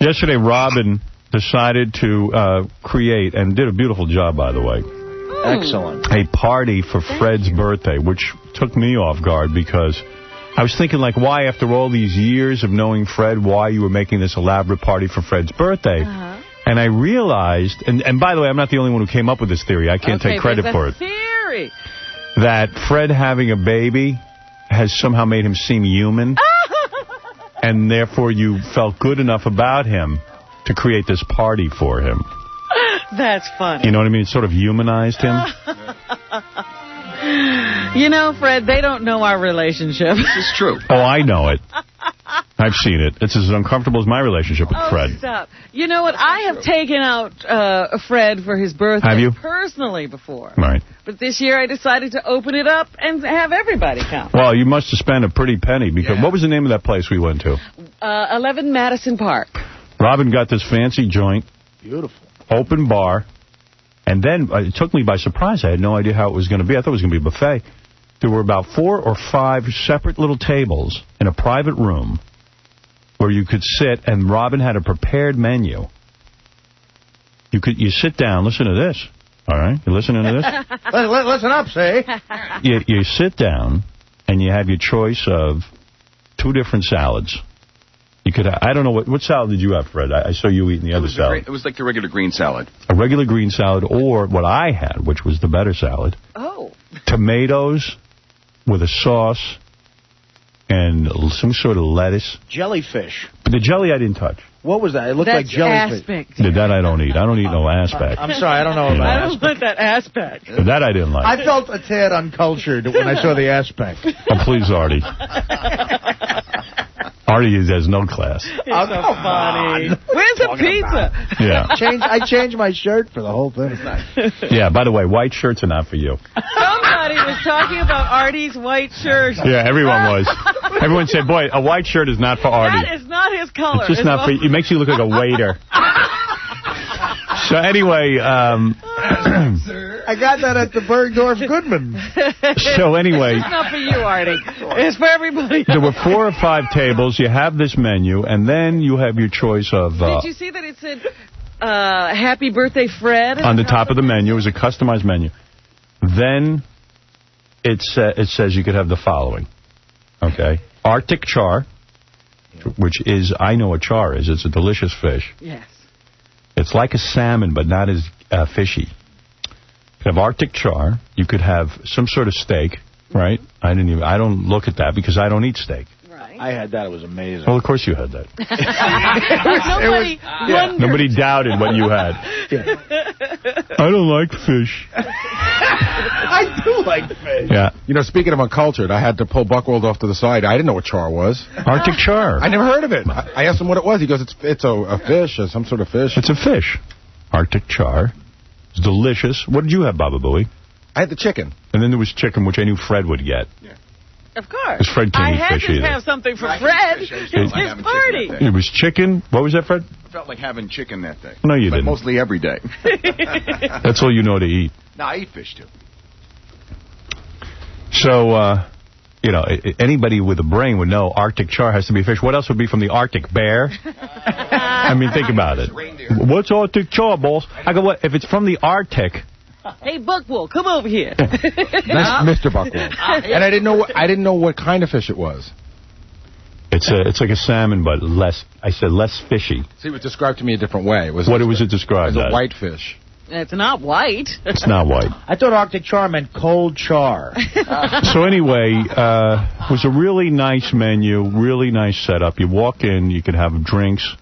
Yesterday, Robin decided to create, and did a beautiful job, by the way. Excellent. A party for Fred's birthday, which took me off guard because I was thinking, like, why, after all these years of knowing Fred, why you were making this elaborate party for Fred's birthday? And I realized, and by the way, I'm not the only one who came up with this theory. I can't take credit for it. Theory. That Fred having a baby has somehow made him seem human, and therefore you felt good enough about him to create this party for him. That's funny. You know what I mean? It sort of humanized him. You know, Fred, they don't know our relationship. This is true. Oh, I know it. I've seen it. It's as uncomfortable as my relationship with Fred. Stop. You know what? I have taken out Fred for his birthday. Have you? Personally before. Right. But this year I decided to open it up and have everybody come. Well, you must have spent a pretty penny, because what was the name of that place we went to? 11 Madison Park. Robin got this fancy joint. Beautiful. Open bar. And then it took me by surprise. I had no idea how it was going to be. I thought it was going to be a buffet. There were about 4 or 5 separate little tables in a private room where you could sit, and Robin had a prepared menu. You sit down. Listen to this. All right? You listening to this? Listen up, say. You sit down, and you have your choice of 2 different salads. You could. I don't know, what salad did you have, Fred? I saw you eating the other salad. It was like the regular green salad. A regular green salad, or what I had, which was the better salad. Oh. Tomatoes with a sauce and some sort of lettuce. Jellyfish. But the jelly I didn't touch. What was that? It looked like jellyfish. Aspic. That I don't eat. I don't eat no aspic. I'm sorry, I don't know about I don't want that aspect. That I didn't like. I felt a tad uncultured when I saw the aspect. Oh, please, Artie. Artie has no class. It's so funny. Where's the pizza? Yeah. I changed my shirt for the whole thing. Yeah, by the way, white shirts are not for you. Somebody was talking about Artie's white shirt. Yeah, everyone was. Everyone said, boy, a white shirt is not for Artie. That is not his color. It's just not for you. It makes you look like a waiter. So anyway, I got that at the Bergdorf Goodman. So anyway, it's not for you, Artie. It's for everybody else. There were 4 or 5 tables. You have this menu, and then you have your choice of... Did you see that it said, Happy Birthday, Fred? On the top of the menu. It was a customized menu. Then it says you could have the following. Okay. Arctic char, which is... I know what char is. It's a delicious fish. Yes. It's like a salmon, but not as fishy. You could have Arctic char. You could have some sort of steak, right? I don't look at that because I don't eat steak. Right. I had that. It was amazing. Well, of course you had that. Nobody doubted what you had. Yeah. I don't like fish. I do like fish. Yeah. You know, speaking of uncultured, I had to pull Buckworld off to the side. I didn't know what char was. Arctic char. I never heard of it. I asked him what it was. He goes, it's a fish, or some sort of fish. It's a fish. Arctic char. It's delicious. What did you have, Baba Booey? I had the chicken. And then there was chicken, which I knew Fred would get. Yeah. Of course. Because Fred can't eat fish I had either. to have something for Fred. It's his party. It was chicken. What was that, Fred? I felt like having chicken that day. No, you but didn't. Mostly every day. That's all you know to eat. No, I eat fish, too. So, you know, anybody with a brain would know Arctic char has to be fish. What else would be from the Arctic? Bear? I mean, think about it. What's Arctic char, boss? I go, what? If it's from the Arctic... Hey, Buckwool, come over here. That's Mr. Buckworld. And I didn't know what kind of fish it was. It's like a salmon, but less fishy. See, it was described to me a different way. What was it described as? A white fish. It's not white. It's not white. I thought Arctic char meant cold char. So anyway, it was a really nice menu, really nice setup. You walk in, you could have drinks,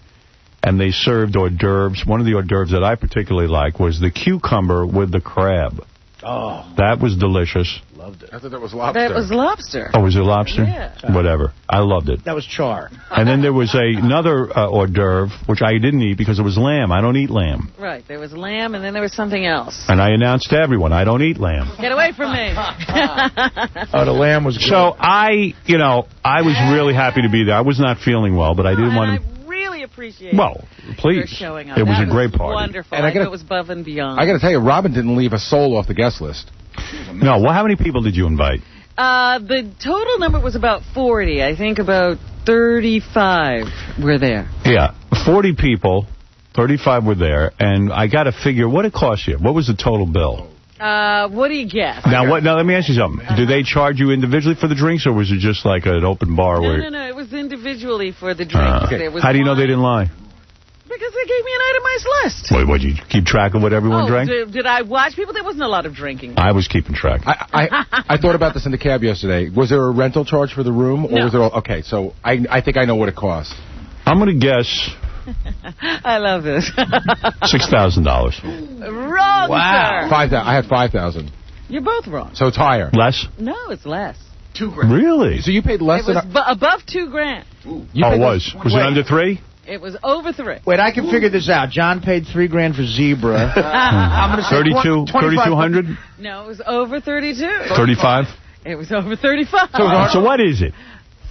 and they served hors d'oeuvres. One of the hors d'oeuvres that I particularly liked was the cucumber with the crab. Oh. That was delicious. Loved it. I thought that was lobster. That was lobster. Oh, was it lobster? Yeah. Whatever. I loved it. That was char. And then there was another hors d'oeuvre, which I didn't eat because it was lamb. I don't eat lamb. Right. There was lamb, and then there was something else. And I announced to everyone, I don't eat lamb. Get away from me. Oh, the lamb was good. So I was really happy to be there. I was not feeling well, but I didn't want to... Appreciate please. your showing up. It was that a great party. Wonderful. And I know it was above and beyond. I got to tell you, Robin didn't leave a soul off the guest list. No, well, how many people did you invite? The total number was about 40. I think about 35 were there. Yeah, 40 people, 35 were there, and I got to figure what it cost you. What was the total bill? What do you guess? Now, let me ask you something. Do they charge you individually for the drinks, or was it just like an open bar? No. It was individually for the drinks. How do you know they didn't lie? Because they gave me an itemized list. Wait, what, you keep track of what everyone drank? Did I watch people? There wasn't a lot of drinking. I was keeping track. I thought about this in the cab yesterday. Was there a rental charge for the room? Or no. Was it all, okay, so I think I know what it cost. I'm going to guess... I love this. $6,000. Wrong, wow. sir. I had 5,000. You're both wrong. So it's higher. Less? No, it's less. $2,000. Really? So you paid less than... It was above $2,000. It was. Was it under 3? It was over 3. Wait, I can figure this out. John paid $3,000 for Zebra. I'm going to say 3,200? No, it was over 32. 35? It was over 35. So what is it?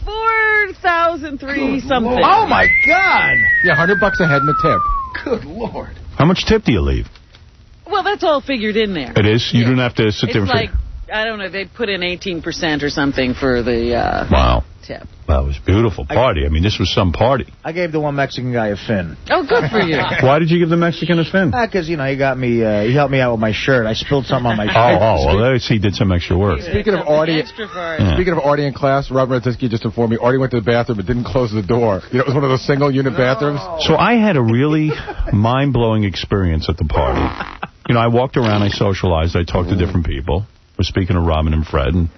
4,003 something. Oh my God! Yeah, $100 a head and a tip. Good Lord. How much tip do you leave? Well, that's all figured in there. It is? You don't have to sit there and like, I don't know, they put in 18% or something for the wow. tip. Well, it was a beautiful party. I mean, this was some party. I gave the one Mexican guy a fin. Oh, good for you. Why did you give the Mexican a fin? Because, he got me, he helped me out with my shirt. I spilled something on my shirt. Well, he did some extra work. Speaking of Artie in class, Robert Radzinsky just informed me Artie went to the bathroom but didn't close the door. It was one of those single-unit bathrooms. So I had a really mind-blowing experience at the party. I walked around, I socialized, I talked to different people. We're speaking to Robin and Fred, and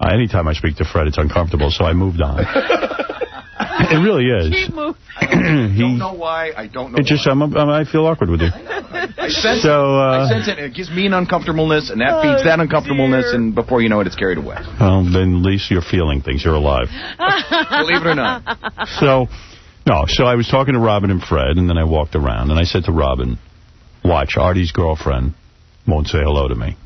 anytime I speak to Fred, it's uncomfortable, so I moved on. It really is. I don't know why. I don't know why. I feel awkward with you. I sense it. It gives me an uncomfortableness, and that feeds that uncomfortableness, and before you know it, it's carried away. Well, then at least you're feeling things. You're alive. Believe it or not. So I was talking to Robin and Fred, and then I walked around, and I said to Robin, watch, Artie's girlfriend won't say hello to me.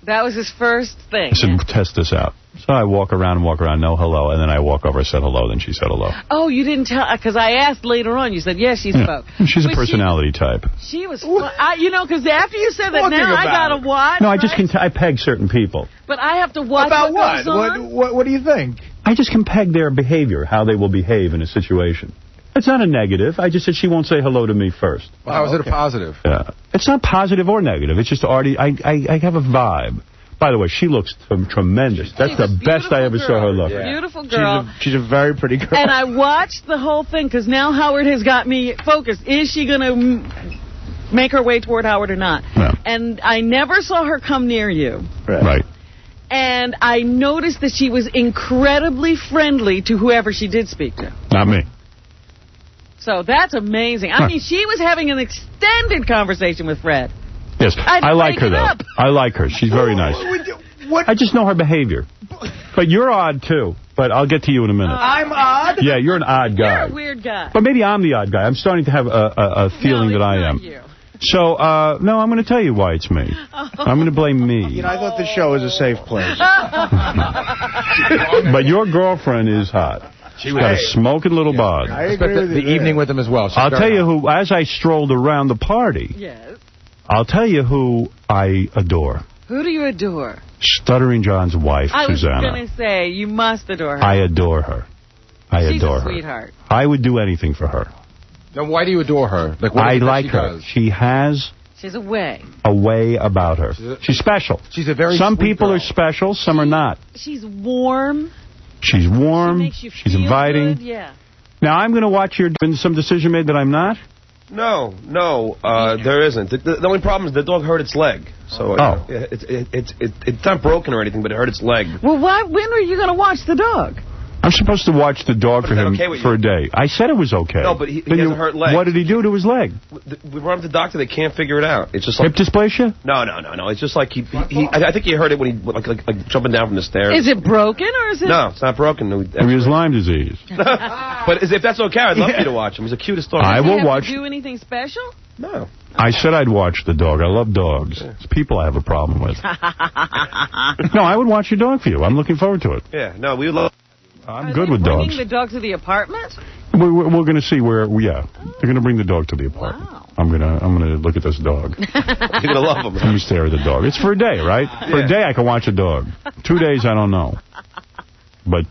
That was his first thing. I said, test this out. So I walk around, no hello, and then I walk over, I said hello, then she said hello. Oh, you didn't tell, because I asked later on, you said, yes, she spoke. She's a personality type. She was, because after you said that, now I got to watch. No, I just I peg certain people. But I have to watch about what goes on. What do you think? I just can peg their behavior, how they will behave in a situation. It's not a negative. I just said she won't say hello to me first. Well, how is it a positive? Yeah. It's not positive or negative. It's just Artie. I have a vibe. By the way, she looks tremendous. That's the best I ever saw her look. Yeah. Beautiful girl. She's a very pretty girl. And I watched the whole thing because now Howard has got me focused. Is she going to make her way toward Howard or not? Yeah. And I never saw her come near you. Right. And I noticed that she was incredibly friendly to whoever she did speak to. Not me. So that's amazing. I mean, she was having an extended conversation with Fred. Yes, I like her, though. I like her. She's very nice. I just know her behavior. But you're odd, too. But I'll get to you in a minute. I'm odd? Yeah, you're an odd guy. You're a weird guy. But maybe I'm the odd guy. I'm starting to have a feeling that I am. You. So, no, I'm going to tell you why it's me. I'm going to blame me. I thought the show was a safe place. But your girlfriend is hot. She's got a smoking little bod. I agree with the evening with him as well. I'll tell you who, as I strolled around the party, yes. I'll tell you who I adore. Who do you adore? Stuttering John's wife, Susanna. I was going to say, you must adore her. I adore her. She's a sweetheart. I would do anything for her. Then why do you adore her? Like, I like her. She has... She's a way. A way about her. She's special. She's a very Some sweet people girl. are special, some are not. She's warm. She's warm. She makes you She's feel inviting. Good. Yeah. Now, I'm going to watch been some decision made that I'm not? No, there isn't. The only problem is the dog hurt its leg. So it's not broken or anything, but it hurt its leg. Well, when are you going to watch the dog? I'm supposed to watch the dog for him for a day. I said it was okay. No, but he has a hurt leg. What did he do to his leg? We brought him to the doctor. They can't figure it out. It's just like hip dysplasia? No. It's just like I think he hurt it when he like jumping down from the stairs. Is it broken or is it? No, it's not broken. Maybe his Lyme disease. But if that's okay, I'd love you to watch him. He's the cutest dog. I will watch. Do you do anything special? No. I said I'd watch the dog. I love dogs. It's people I have a problem with. No, I would watch your dog for you. I'm looking forward to it. Yeah, no, we love. I'm good with dogs. Bringing the dog to the apartment? We're going to see where. Yeah, they're going to bring the dog to the apartment. Wow. I'm gonna look at this dog. You're gonna love him. Let me stare at the dog. It's for a day, right? For a day, I can watch a dog. 2 days, I don't know. But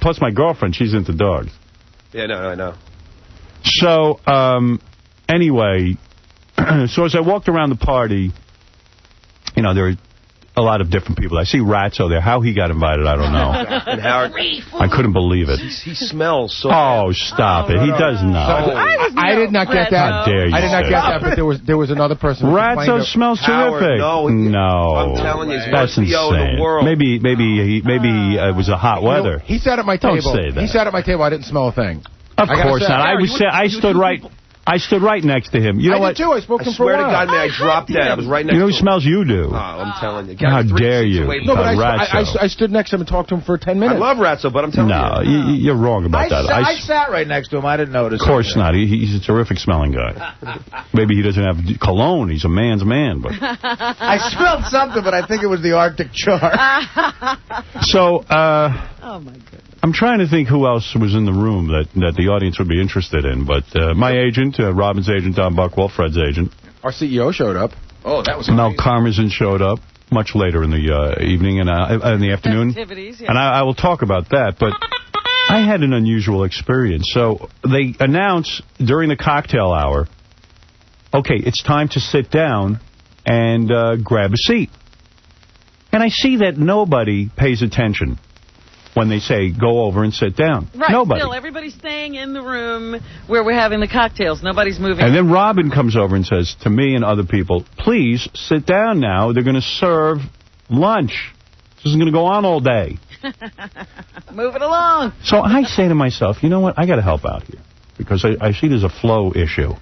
plus my girlfriend, she's into dogs. Yeah, no, I know. So, anyway, so as I walked around the party, you know, there were a lot of different people. I see Ratso there. How he got invited, I don't know. And Howard, I couldn't believe it. he smells so Oh, stop it. He does not. I did not get that. How dare you? I did not get that, but there was another person. Ratso smells terrific. Howard, no. I'm telling you, that's insane. The world. Maybe it was a hot weather. He sat at my table. Don't say that. He sat at my table. I didn't smell a thing. Of course not. I stood right next to him. You know what? I did too. I spoke to him for a while. I swear to God, man, I dropped dead. I was right next to him. You know who smells you do? Oh, I'm telling you. How dare you? No, but I stood next to him and talked to him for 10 minutes. I love Ratso, but I'm telling you. No, you're wrong about that. I sat right next to him. I didn't notice. Of course not. He's a terrific smelling guy. Maybe he doesn't have cologne. He's a man's man. But I smelled something, but I think it was the Arctic char. So, oh, my goodness. I'm trying to think who else was in the room that the audience would be interested in. But my agent, Robin's agent, Don Buckwell, Fred's agent. Our CEO showed up. Oh, that was Mel Karmazin showed up much later in the evening and in the afternoon. Festivities, yeah. And I will talk about that. But I had an unusual experience. So they announce during the cocktail hour, okay, it's time to sit down and grab a seat. And I see that nobody pays attention when they say, go over and sit down. Right, nobody. Still, everybody's staying in the room where we're having the cocktails. Nobody's moving. And then Robin comes over and says to me and other people, please sit down now. They're going to serve lunch. This isn't going to go on all day. Move it along. So I say to myself, you know what? I got to help out here because I see there's a flow issue.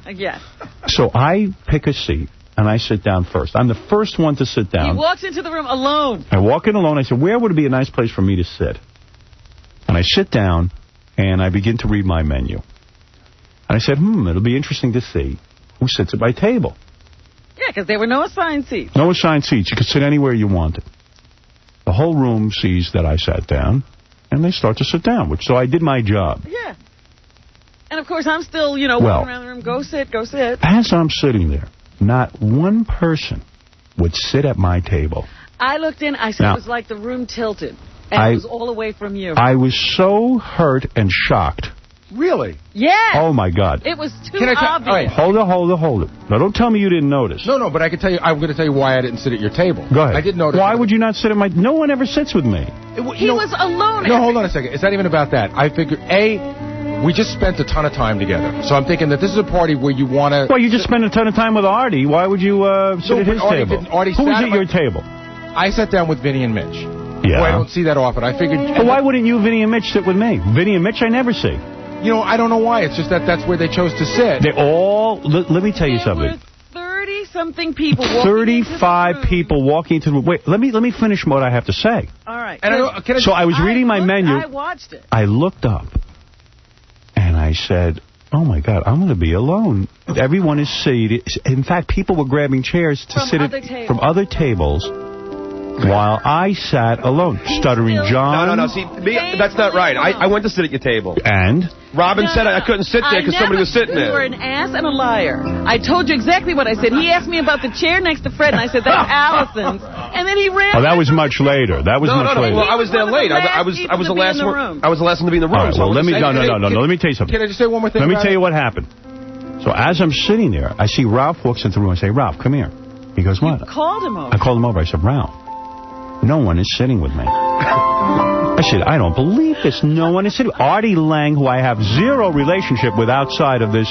Yes. So I pick a seat. And I sit down first. I'm the first one to sit down. He walks into the room alone. I walk in alone. I said, where would it be a nice place for me to sit? And I sit down, and I begin to read my menu. And I said, it'll be interesting to see who sits at my table. Yeah, because there were no assigned seats. No assigned seats. You could sit anywhere you wanted. The whole room sees that I sat down, and they start to sit down. So I did my job. Yeah. And, of course, I'm still, walking around the room. Go sit, go sit. As I'm sitting there, not one person would sit at my table. I looked in. I said it was like the room tilted. And it was all away from you. I was so hurt and shocked. Really? Yeah. Oh, my God. It was too obvious. Right. Hold it. Now, don't tell me you didn't notice. No, but I can tell you. I'm going to tell you why I didn't sit at your table. Go ahead. I did notice. Why would you not sit at my... No one ever sits with me. He was alone. No, hold on a second. It's not even about that. I figured, we just spent a ton of time together. So I'm thinking that this is a party where you want to... Well, you just spent a ton of time with Artie. Why would you sit at his table? Who was at your table? I sat down with Vinny and Mitch. Yeah. Boy, I don't see that often. I figured... But why wouldn't you, Vinny and Mitch, sit with me? Vinny and Mitch I never see. I don't know why. It's just that's where they chose to sit. They all... Let me tell you something. 30-something people walking 35 people walking into the room. Wait, let me finish what I have to say. All right. And so I was reading my menu. I watched it. I looked up. And I said, oh, my God, I'm going to be alone. Everyone is seated. In fact, people were grabbing chairs to sit from other tables while I sat alone, stuttering John. No. See, that's not right. I went to sit at your table. And? Robin said I couldn't sit there because somebody was sitting there. You were an ass and a liar. I told you exactly what I said. He asked me about the chair next to Fred, and I said, that's Allison's. And then he ran. Oh, that was much later. That was much later. Well, I was there late. I was the last one. I was the last one to be in the room. All right, well, let me tell you something. Can I just say one more thing? Let me tell you what happened. So as I'm sitting there, I see Ralph walks into the room. I say, Ralph, come here. He goes, what? You called him over. I called him over. I said, Ralph, no one is sitting with me. I said, I don't believe this. No one is sitting. Artie Lang, who I have zero relationship with outside of this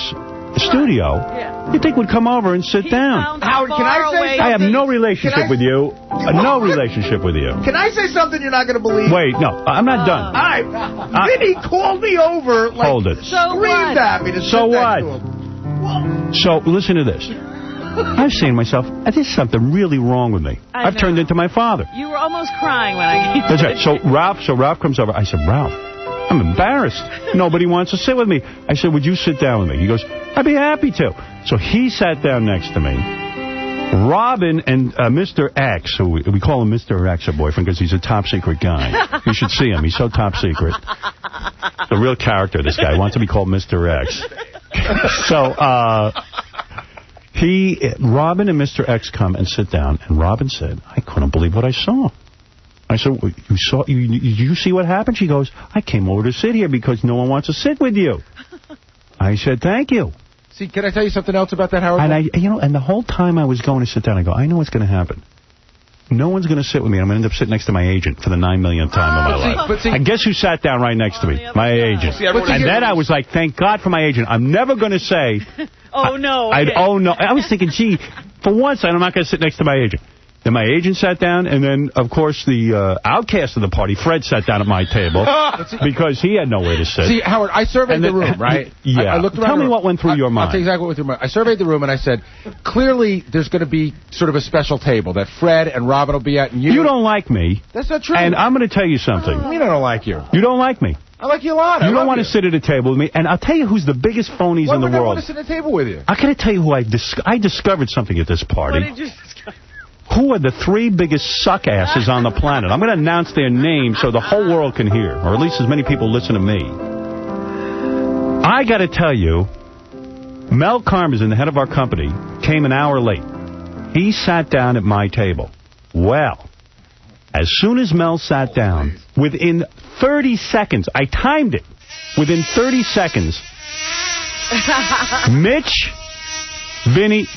studio, you think would come over and sit down. Howard, can I say something? I have no relationship with you. No relationship with you. Can I say something you're not going to believe? Wait, no, I'm not done. All right. Vinny called me over, hold it. Screamed at me to sit next to him. So listen to this. I'm saying to myself, there's something really wrong with me. I've turned into my father. You were almost crying when I came. That's right. So Ralph comes over. I said, Ralph, I'm embarrassed. Nobody wants to sit with me. I said, would you sit down with me? He goes, I'd be happy to. So he sat down next to me. Robin and Mr. X, who we call him Mr. X, a boyfriend, because he's a top secret guy. You should see him. He's so top secret. The real character, this guy. He wants to be called Mr. X. So, Robin and Mr. X come and sit down, and Robin said, I couldn't believe what I saw. I said, you see what happened? She goes, I came over to sit here because no one wants to sit with you. I said, thank you. See, can I tell you something else about that, Howard? And and the whole time I was going to sit down, I go, I know what's going to happen. No one's going to sit with me. I'm going to end up sitting next to my agent for the 9 millionth time of my life. And guess who sat down right next to me? My agent. And then I was like, thank God for my agent. I'm never going to say... oh, no. Oh, no. I was thinking, gee, for once, I'm not going to sit next to my agent. Then my agent sat down, and then, of course, the outcast of the party, Fred, sat down at my table because he had nowhere to sit. See, Howard, I surveyed the room, right? Yeah. I looked around. Tell me what went through your mind. I'll tell you exactly what went through my mind. I surveyed the room, and I said, clearly, there's going to be sort of a special table that Fred and Robin will be at. And you don't like me. That's not true. And I'm going to tell you something. I mean I don't like you. You don't like me. I like you a lot. You don't want to sit at a table with me. And I'll tell you who's the biggest phonies in the world. Why would I want to sit at a table with you? I got to tell you who I discovered something at this party. What did you discover? Who are the 3 biggest suck asses on the planet? I'm going to announce their names so the whole world can hear, or at least as many people listen to me. I got to tell you, Mel Karmazin, the head of our company, came an hour late. He sat down at my table. Well, as soon as Mel sat down, within 30 seconds, I timed it, within 30 seconds, Mitch... Vinny,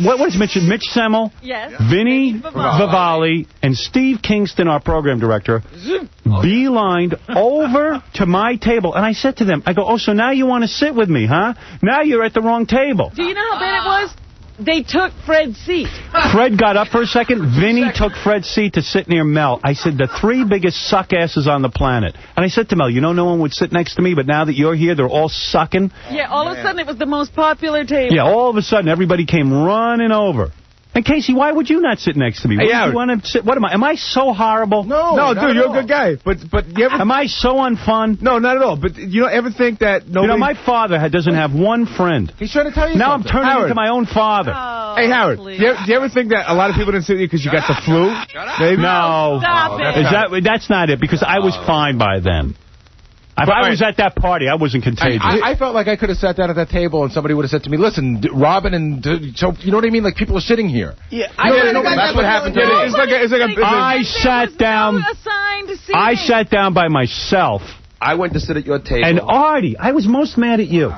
what is Mitch Semmel? Yes. Vinny Vivalli and Steve Kingston, our program director, beelined over to my table. And I said to them, I go, oh, so now you want to sit with me, huh? Now you're at the wrong table. Do you know how bad it was? They took Fred's seat. Fred got up for a second. Vinny took Fred's seat to sit near Mel. I said, the 3 biggest suck asses on the planet. And I said to Mel, you know, no one would sit next to me, but now that you're here, they're all sucking. Yeah, all of a sudden it was the most popular table. Yeah, all of a sudden everybody came running over. And Casey, why would you not sit next to me? Hey, you want to sit? What am I? Am I so horrible? No, dude, you're a good guy. But you ever? Am I so unfun? No, not at all. But you don't ever think that nobody... You know, my father doesn't have one friend. He's trying to tell you now something. I'm turning into my own father. Oh, hey, Howard, do you ever think that a lot of people didn't sit with you because you got the flu? Maybe? No. Stop it. That's not it, because I was fine by then. If I was at that party, I wasn't contagious. I felt like I could have sat down at that table and somebody would have said to me, listen, Robin and... so, you know what I mean? Like, people are sitting here. Yeah, that's what happened to me. I sat down... I sat down by myself. I went to sit at your table. And Artie, I was most mad at you.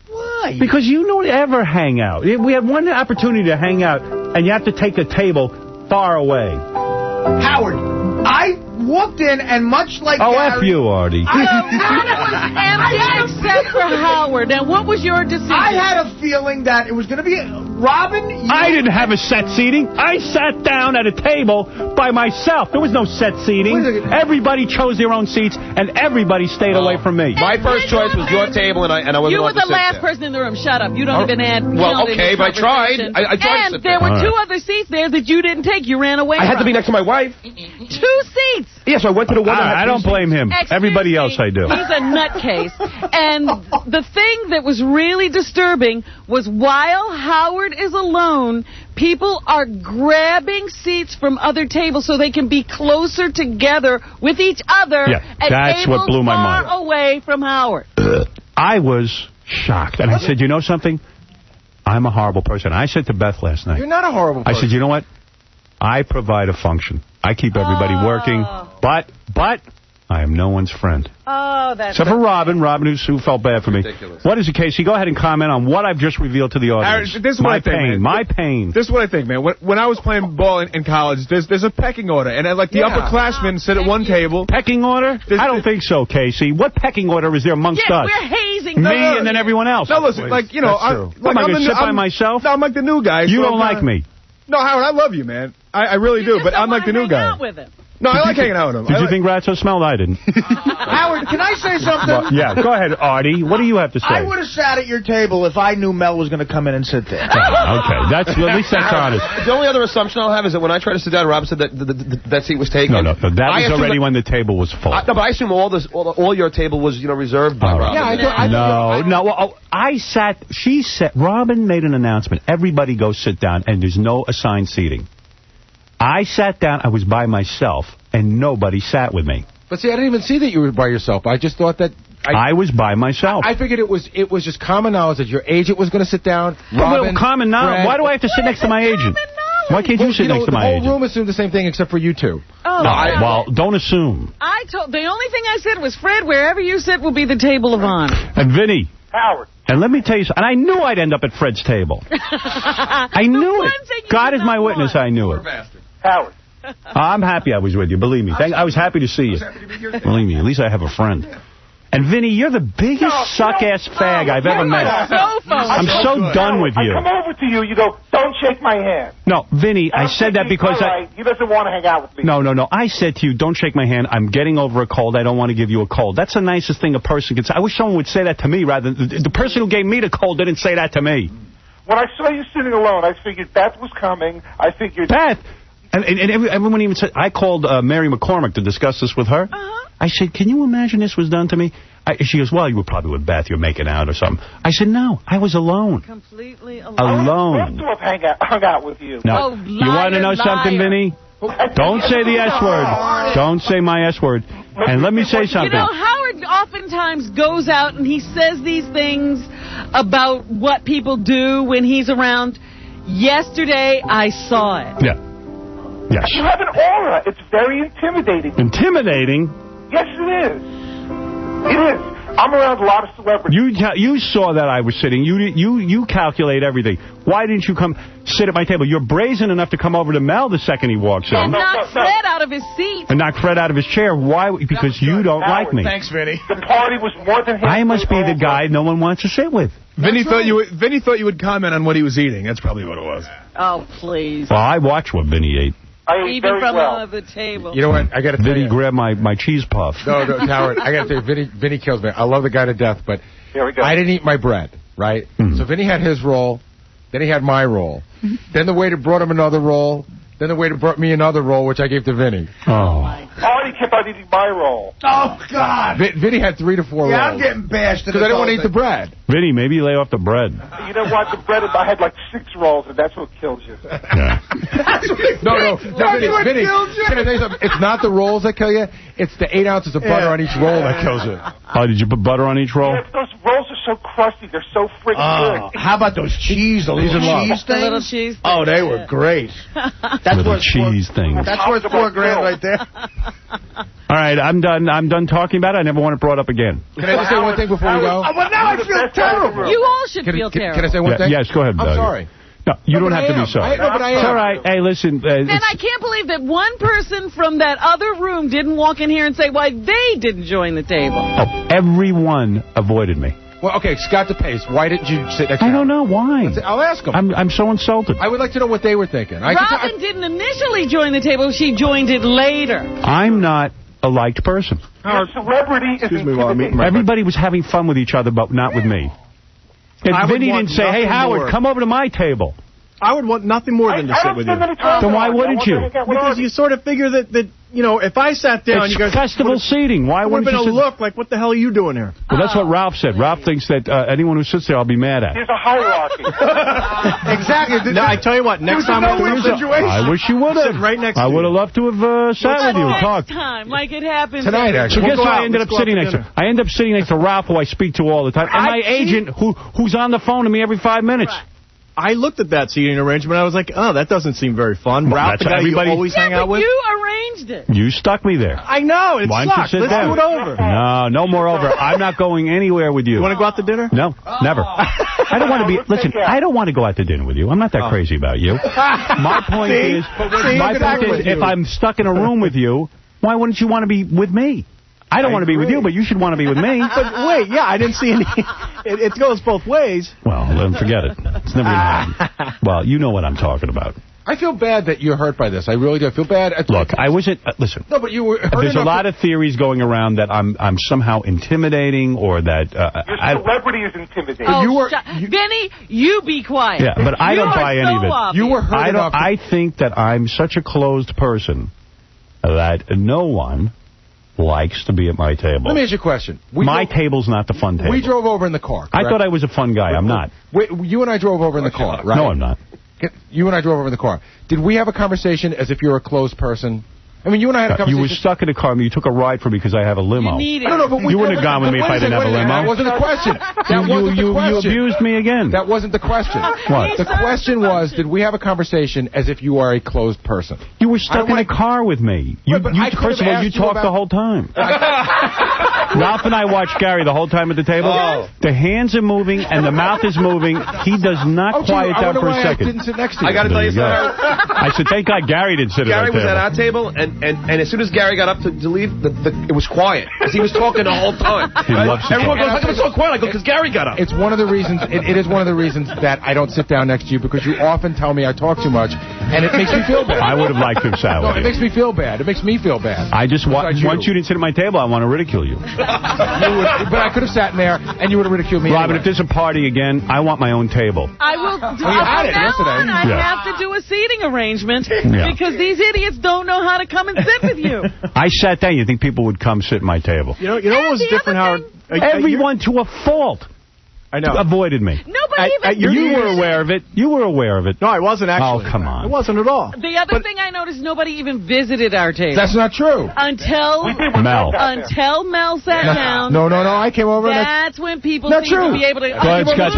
Why? Because you don't ever hang out. We have one opportunity to hang out, and you have to take a table far away. Howard, I walked in, and much like Gary... F you, Artie. It was empty except for Howard. Now, what was your decision? I had a feeling that it was going to be Robin. I didn't have a set seating. I sat down at a table by myself. There was no set seating. Everybody chose their own seats, and everybody stayed away from me. My first choice was your table, and I wasn't. You were the last person in the room. Shut up. You don't even add. Well, okay, but I tried. I tried and to sit there were 2 Right. other seats there that you didn't take. You ran away I had to from. be next to my wife. 2 seats. Yeah, so I went to the one that had I don't blame him. Everybody else I do. He's a nutcase. And the thing that was really disturbing was while Howard is alone, people are grabbing seats from other tables so they can be closer together with each other at that's tables what blew my far mind. away from Howard. I was shocked. And I said, you know something? I'm a horrible person. I said to Beth last night. You're not a horrible person. I said, you know what? I provide a function. I keep everybody working, but I am no one's friend. Oh, that's... Except for Robin who felt bad for me. Ridiculous. What is it, Casey? Go ahead and comment on what I've just revealed to the audience. This is what I think, man. My pain. This is what I think, man. When I was playing ball in college, there's a pecking order, and like the upperclassmen sit at one table. Pecking order? I don't think so, Casey. What pecking order is there amongst us? We're hazing me and then everyone else. No, listen, like, you know, I'm going to sit by myself? No, I'm like the new guy. You don't like me. No, Howard, I love you, man. I really do, but I'm like the new guy. With him. No, I like hanging out with him. Did you think Ratso smelled? I didn't. Howard, can I say something? Well, yeah, go ahead, Artie. What do you have to say? I would have sat at your table if I knew Mel was going to come in and sit there. Okay, at least that's honest. The only other assumption I'll have is that when I tried to sit down, Rob said that that seat was taken. No, that was already when the table was full. No, but I assume all your table was, reserved by Rob. Yeah, Robin made an announcement. Everybody go sit down, and there's no assigned seating. I sat down, I was by myself, and nobody sat with me. But see, I didn't even see that you were by yourself. I just thought that... I was by myself. I figured it was just common knowledge that your agent was going to sit down. Robin, common knowledge? Why do I have to sit next to my agent? Why can't you sit next to my agent? The whole room assumed the same thing except for you two. Oh, well, don't assume. The only thing I said was, Fred, wherever you sit will be the table of honor. And Vinny. Howard, And let me tell you something. And I knew I'd end up at Fred's table. I knew it. God is my witness, I knew it. Howard. I'm happy I was with you, believe me. I was happy to see you. Believe me, at least I have a friend. And, Vinny, you're the biggest suck-ass fag I've ever met. I'm so done with you. I come over to you, you go, don't shake my hand. No, Vinny, I said that because he doesn't want to hang out with me. No. I said to you, don't shake my hand. I'm getting over a cold. I don't want to give you a cold. That's the nicest thing a person can say. I wish someone would say that to me rather than... The person who gave me the cold didn't say that to me. When I saw you sitting alone, I figured Beth was coming. I figured... Beth? And everyone even said... I called Mary McCormick to discuss this with her. I said, can you imagine this was done to me? She goes, well, you were probably with Beth. You were making out or something. I said, no, I was alone. Completely alone. I would love to have hung out with you. No. You want to know something, Vinny? Don't say the S word. Don't say my S word. And let me say something. You know, Howard oftentimes goes out and he says these things about what people do when he's around. Yesterday, I saw it. Yeah. Yes. You have an aura. It's very intimidating. Intimidating? Yes, it is. It is. I'm around a lot of celebrities. You saw that I was sitting. You calculate everything. Why didn't you come sit at my table? You're brazen enough to come over to Mel the second he walks in. And knock Fred out of his seat. And knock Fred out of his chair. Why? Because you don't like me. Thanks, Vinny. The party was more than... I must be the guy no one wants to sit with. Vinny thought you would comment on what he was eating. That's probably what it was. Oh, please. Well, I watch what Vinny ate. Even from the table. You know what? I got to tell you. Vinny grabbed my cheese puff. No, Howard, I got to tell you, Vinny kills me. I love the guy to death, but here we go. I didn't eat my bread, right? So Vinny had his roll, then he had my roll. Then the waiter brought him another roll. Then the waiter brought me another roll, which I gave to Vinny. Oh. He kept on eating my roll. Oh, God. Vinny had 3 to 4 rolls. Yeah, I'm getting bashed. Because I didn't want to eat the bread. Vinny, maybe you lay off the bread. You know what? The bread, I had like 6 rolls, and that's what kills you. Yeah. No, Vinny, can I tell you something? It's not the rolls that kill you. It's the 8 ounces of butter on each roll that kills you. Oh, did you put butter on each roll? Yeah, those rolls are so crusty. They're so friggin' good. How about those cheese, the little cheese things? Little cheese things. Oh, they were great. That's worth cheese things. That's worth $4 grand right there. All right, I'm done talking about it. I never want it brought up again. Can I just say one thing before we go? Well, now I feel terrible. You all should feel terrible. Can I say one thing? Yes, go ahead. I'm sorry. No, you don't have to be sorry. No, but I am. It's all right. Hey, listen. And I can't believe that one person from that other room didn't walk in here and say why they didn't join the table. Oh, everyone avoided me. Well, okay, Scott DePace, why didn't you sit next to I don't know why. I'll ask him. I'm so insulted. I would like to know what they were thinking. Robin didn't initially join the table. She joined it later. I'm not a liked person. Your celebrity is intimidating. Everybody was having fun with each other, but not with me. And Vinny didn't say, hey, Howard, come over to my table. I would want nothing more than to sit with you. Then why wouldn't you? Because you sort of figure that you know, if I sat down, it's you guys festival seating. Why wouldn't you sit? Look like, what the hell are you doing here? Well, that's what Ralph said. Ralph thinks that anyone who sits there, I'll be mad at. There's a hierarchy. Exactly. No, I tell you what, next time I wish you would have. Right next to I would have loved to have sat with you and talked. Next time, like it happened tonight. Actually, so guess who I ended up sitting next to? I ended up sitting next to Ralph, who I speak to all the time, and my agent, who's on the phone to me every 5 minutes. Right. I looked at that seating arrangement. I was like, oh, that doesn't seem very fun. Ralph, the guy you always hang out with. You arranged it. You stuck me there. I know. It sucks. Let's do it over. No more over. I'm not going anywhere with you. You want to go out to dinner? No, never. I don't want to be. Listen, I don't want to go out to dinner with you. I'm not that crazy about you. My point is, if I'm stuck in a room with you, why wouldn't you want to be with me? I don't want to be with you, but you should want to be with me. But wait, yeah, I didn't see any. It goes both ways. Well, then forget it. It's never going to happen. Well, you know what I'm talking about. I feel bad that you're hurt by this. I really do. I feel bad. Look, I wasn't. Listen. No, but you were. There's a lot of theories going around that I'm somehow intimidating or that. Your celebrity is intimidating. Oh, Vinny, you be quiet. Yeah, but I don't buy any of it. Obvious. You were hurt enough. I think that I'm such a closed person that no one likes to be at my table. Let me ask you a question. My table's not the fun table. We drove over in the car, correct? I thought I was a fun guy. I'm not. You and I drove over in the car, right? No, I'm not. You and I drove over in the car. Did we have a conversation as if you're a closed person? I mean, you and I had a conversation. You were stuck in a car. You took a ride for me because I have a limo. But you wouldn't have gone with me if I didn't have a limo. That wasn't the question. You abused me again. That wasn't the question. What? The question was, did we have a conversation as if you are a closed person? You were stuck in a car with me. First of all, you talked the whole time. Ralph and I watched Gary the whole time at the table. Oh. The hands are moving and the mouth is moving. He does not quiet down for a second. I didn't sit next to you. I got to tell you something. I said, thank God Gary didn't sit at our Gary table. was at our table, and as soon as Gary got up to leave, it was quiet. Because he was talking the whole time. Everyone goes, how come it's so quiet? I go, because Gary got up. It's one of the reasons, it is one of the reasons that I don't sit down next to you, because you often tell me I talk too much, and it makes me feel bad. I would have liked to have sat with you. It makes me feel bad. It makes me feel bad. I just once you didn't sit at my table, I want to ridicule you. But I could have sat in there, and you would have ridiculed me. Robin, anyway. if there's a party again, I want my own table. I will do you had it yesterday. I have to do a seating arrangement because these idiots don't know how to come and sit with you. I sat down. You think people would come sit at my table? You know what was different, Howard? Everyone to a fault. I know. Avoided me. Nobody even... You were aware of it. You were aware of it. No, I wasn't actually. Oh, come on. It wasn't at all. The other thing I noticed, nobody even visited our table. That's not true. Until Mel sat down. No. I came over. That's when people Not seem true. to be able to... Go ahead, Scott.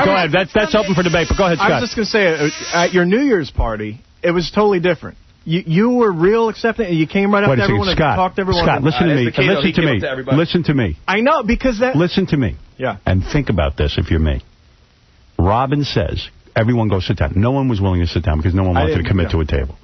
Go ahead. That's open for debate, but go ahead, Scott. I was just going to say, at your New Year's party, it was totally different. You were real accepting, and you came right up to everyone and talked to everyone. Scott, listen to me. Listen to me. I know, because that... Listen to me. Yeah. And think about this if you're me. Robin says, everyone go sit down. No one was willing to sit down because no one wanted to commit to a table.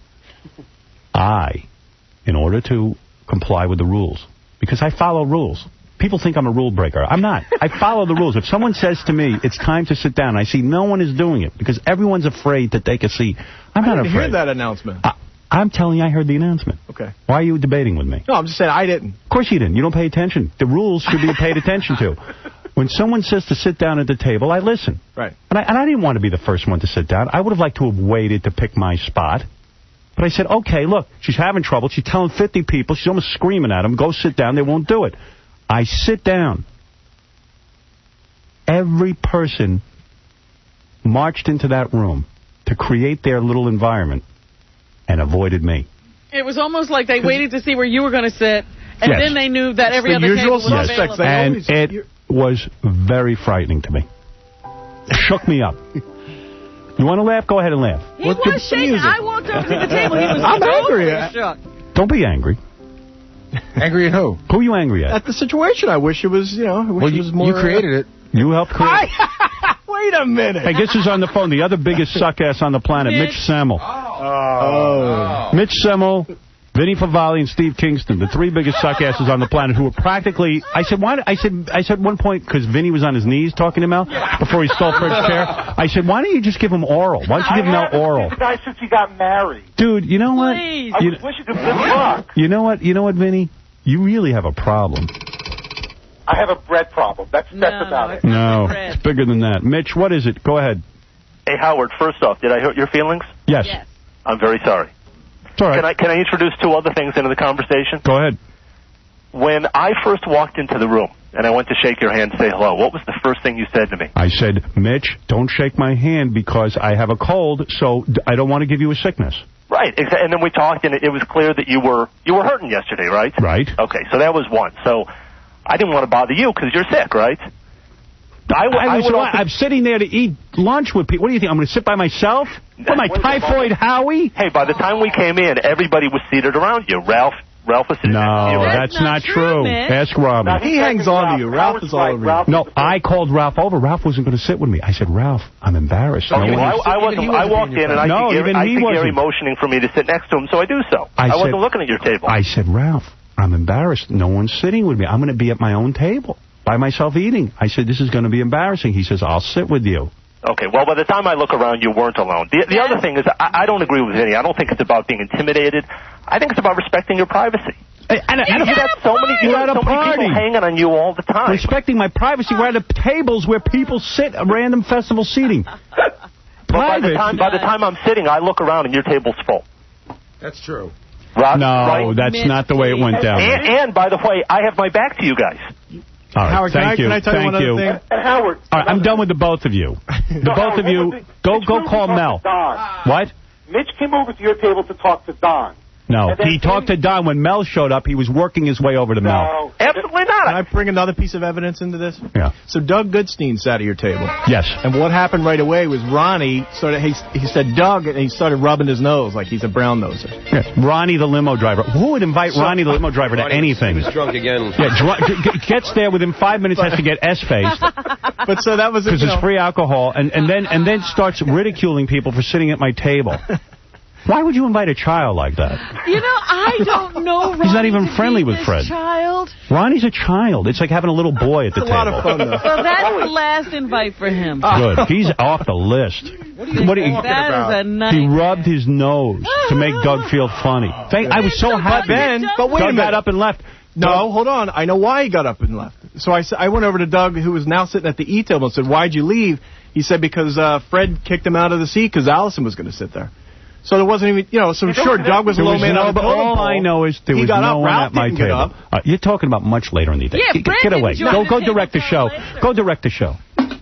In order to comply with the rules, because I follow rules. People think I'm a rule breaker. I'm not. I follow the rules. If someone says to me, it's time to sit down, I see no one is doing it because everyone's afraid to take a seat. I'm not afraid. I didn't hear that announcement. I'm telling you, I heard the announcement. Okay. Why are you debating with me? No, I'm just saying I didn't. Of course you didn't. You don't pay attention. The rules should be paid attention to. When someone says to sit down at the table, I listen. Right. And I didn't want to be the first one to sit down. I would have liked to have waited to pick my spot. But I said, okay, look, she's having trouble. She's telling 50 people. She's almost screaming at them. Go sit down. They won't do it. I sit down. Every person marched into that room to create their little environment and avoided me. It was almost like they waited to see where you were going to sit, and then they knew that every other table was available. And it was very frightening to me. It shook me up. You want to laugh? Go ahead and laugh. He was shaking. I walked up to the table. He was angry. shook. Don't be angry. Angry at who? Who are you angry at? At the situation. I wish it was, it was more... You created it. You helped create it. Wait a minute. Hey, guess who's on the phone? The other biggest suck-ass on the planet, Mitch Semmel. Mitch Semmel, Vinny Favale, and Steve Kingston, the three biggest suck-asses on the planet, who were practically... I said at one point, because Vinny was on his knees talking to Mel before he stole Fred's chair, I said, why don't you just give him oral? Why don't you give Mel oral? The guy since he got married. Dude, you know what? Please. I was wishing him good luck. You know what, Vinny? You really have a problem. I have a bread problem. That's about it. No, it's bigger than that. Mitch, what is it? Go ahead. Hey, Howard, first off, did I hurt your feelings? Yes. I'm very sorry. It's all right. Can I introduce two other things into the conversation? Go ahead. When I first walked into the room and I went to shake your hand and say hello, what was the first thing you said to me? I said, Mitch, don't shake my hand because I have a cold, so I don't want to give you a sickness. Right, and then we talked, and it was clear that you were hurting yesterday, right? Right. Okay, so that was one. So I didn't want to bother you because you're sick, right? I'm sitting there to eat lunch with people. What do you think? I'm going to sit by myself? What am I, Typhoid Howie? Hey, by the time we came in, everybody was seated around you. Ralph was sitting next to you. That's not true. Ask Robin. Now, he hangs on to you. Ralph is all over you. No, I called Ralph over. Ralph wasn't going to sit with me. I said, Ralph, I'm embarrassed. Okay, I walked in, and I see Gary motioning for me to sit next to him, so I do so. I wasn't looking at your table. I said, Ralph, I'm embarrassed. No one's sitting with me. I'm going to be at my own table by myself eating. I said, this is going to be embarrassing. He says, I'll sit with you. Okay, well, by the time I look around, you weren't alone. The other thing is, I don't agree with Vinny. I don't think it's about being intimidated. I think it's about respecting your privacy. You got so many people hanging on you all the time. Respecting my privacy. We're at tables where people sit at random festival seating. By the time I'm sitting, I look around and your table's full. That's true. Rob, no, right? That's not the way it went down. And by the way, I have my back to you guys. All right, Howard, can I tell you one other thing? And Howard. All right, I'm done with the both of you. Both of you, go call Mel. Don. What? Mitch came over to your table to talk to Don. No, he talked to Don. When Mel showed up, he was working his way over to Mel. Absolutely not. Can I bring another piece of evidence into this? Yeah. So Doug Goodstein sat at your table. Yes. And what happened right away was Ronnie he said Doug, and he started rubbing his nose like he's a brown noser. Yeah. Ronnie the limo driver. Who would invite Ronnie the limo driver to anything? He was drunk again. Yeah, gets there within 5 minutes, has to get S-faced. But so that was because it's free alcohol, and then starts ridiculing people for sitting at my table. Why would you invite a child like that? You know, I don't know Ronnie. He's not even friendly with Fred. Child. Ronnie's a child. It's like having a little boy at the table. A lot of fun, though. Well, that's the last invite for him. Good. He's off the list. What are you talking about? That is a nightmare. He rubbed his nose to make Doug feel funny. I was so happy. But wait a Doug minute. got up and left. No, hold on. I know why he got up and left. So I went over to Doug, who was now sitting at the E-table, and said, "Why'd you leave?" He said, "Because Fred kicked him out of the seat because Allison was going to sit there." So there wasn't even, so sure, Doug was a low man on the totem pole. All I know is there was no one at my table. You're talking about much later in the day. Yeah, get away. Go direct the show. Go direct the show.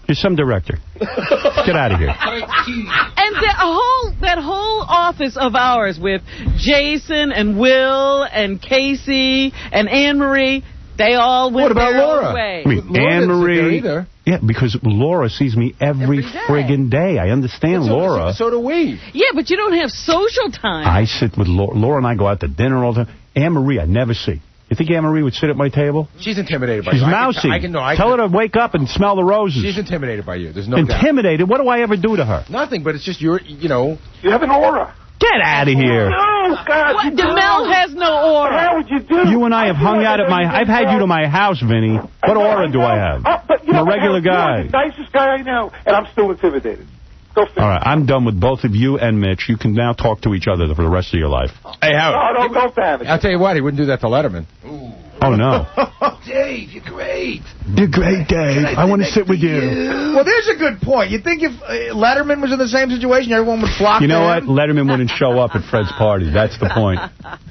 You're some director. Get out of here. And that whole office of ours with Jason and Will and Casey and Anne-Marie, they all went their own way. I mean, Anne-Marie. Yeah, because Laura sees me every friggin' day. I understand Laura. So do we. Yeah, but you don't have social time. I sit with Laura. Laura and I go out to dinner all the time. Anne-Marie, I never see. You think Anne-Marie would sit at my table? She's intimidated by you. She's mousy. Tell her to wake up and smell the roses. She's intimidated by you. There's no Intimidated? doubt. What do I ever do to her? Nothing, but it's just you have an aura. Get out of here. Oh, God. What? DeMel has no aura. How would you do? You and I have hung out at I've had you to my house, Vinny. What aura do I have? I'm a regular guy. You're the nicest guy I know, and I'm still intimidated. All right, I'm done with both of you and Mitch. You can now talk to each other for the rest of your life. Hey, Howard. No, don't damage. I'll tell you what, he wouldn't do that to Letterman. Ooh. Oh, no. Dave, you're great. You're great, Dave. I want to sit with you. Well, there's a good point. You think if Letterman was in the same situation, everyone would flock to him? You know what? Letterman wouldn't show up at Fred's party. That's the point.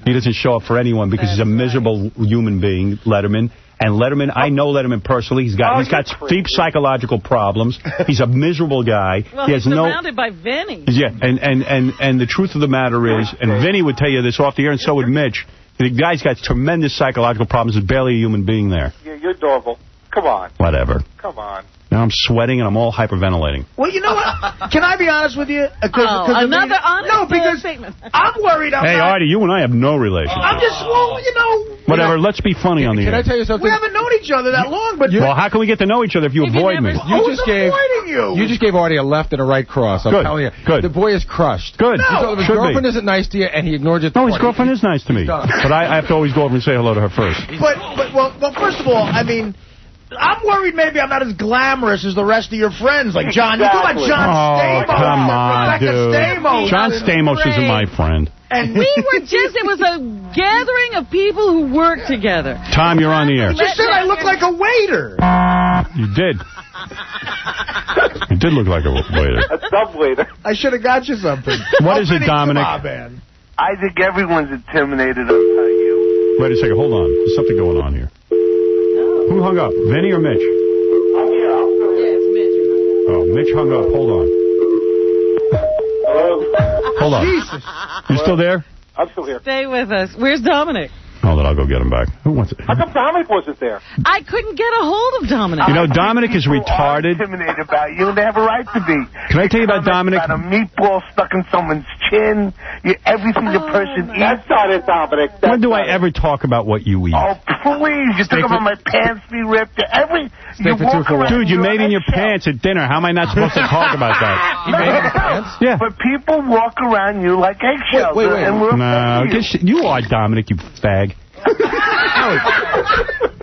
He doesn't show up for anyone because he's a miserable human being, Letterman. And Letterman, I know Letterman personally. He's got deep psychological problems. He's a miserable guy. Well, he has he's surrounded by Vinny. Yeah, and the truth of the matter is, and Vinny would tell you this off the air, and so would Mitch, the guy's got tremendous psychological problems. There's barely a human being there. Yeah, you're adorable. Come on. Whatever. Come on. Now I'm sweating and I'm all hyperventilating. Well, you know what? Can I be honest with you? Another honest statement. I'm worried. Hey, Artie, you and I have no relationship. I'm just, Whatever, let's be funny on the air. Can I tell you something? We haven't known each other that long, but... Well, how can we get to know each other if you avoid me? You just gave Artie a left and a right cross. I'm telling you. Good. The boy is crushed. Good. No, his girlfriend isn't nice to you, and he ignored you. No, his girlfriend is nice to me. But I have to always go over and say hello to her first. Well, first of all, I mean... I'm worried maybe I'm not as glamorous as the rest of your friends. Like John, you talk about John Stamos. Oh, come on, Rebecca dude. Stamos. John Stamos isn't my friend. And we were it was a gathering of people who worked together. Tom, you're on the air. You just said I look like a waiter. You did. You did look like a waiter. A sub waiter. I should have got you something. What is it, Dominic? I think everyone's intimidated. I'll tell you. Wait a second. Hold on. There's something going on here. Who hung up? Vinny or Mitch? I'm here. Yeah, it's Mitch. Oh, Mitch hung up. Hold on. Hello? Hold on. Jesus. You still there? I'm still here. Stay with us. Where's Dominic? Hold on, I'll go get him back. Who wants it? How come Dominic wasn't there? I couldn't get a hold of Dominic. You know, Dominic is retarded. Intimidated about you, and they have a right to be. Can I tell you about Dominic? Got a meatball stuck in someone's chin. Everything the person eats. That's not it, Dominic. When do I ever talk about what you eat? Oh, please. You talk about my pants be ripped. Dude, you made in your pants at dinner. How am I not supposed to talk about that? You made in his pants? Yeah. But people walk around you like eggshells. Wait. And we're No, you are Dominic, you fag.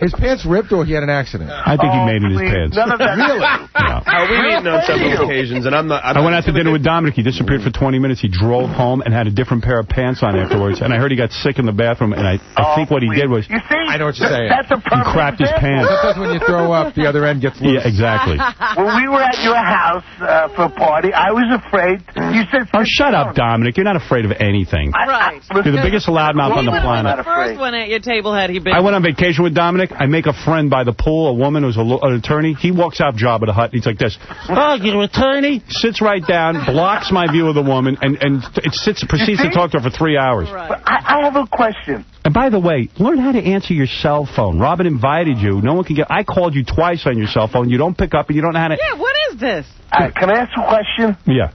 His pants ripped or he had an accident? I think he made in his pants. None of that. Really? Yeah. We've eaten on several occasions, and I'm not... I went out to dinner with Dominic. He disappeared for 20 minutes. He drove home and had a different pair of pants on afterwards. And I heard he got sick in the bathroom, and I think what he did was... You see? I know what you're saying. That's a he crapped his pants. Sometimes when you throw up, the other end gets loose. Yeah, exactly. When we were at your house for a party, I was afraid. You said... Oh, shut up, Dominic. You're not afraid of anying. Right. You're the biggest loudmouth on the planet. The first one at your table had he been been. I went on vacation with Dominic. I make a friend by the pool, a woman who's an attorney. He walks out Jabba the Hutt. He's like this. Oh, you're an attorney? Sits right down, blocks my view of the woman, and proceeds to talk to her for 3 hours. Right. But I have a question. And by the way, learn how to answer your cell phone. Robin invited you. No one can get... I called you twice on your cell phone. You don't pick up, and you don't know how to... Yeah, what is this? Can I ask a question? Yeah.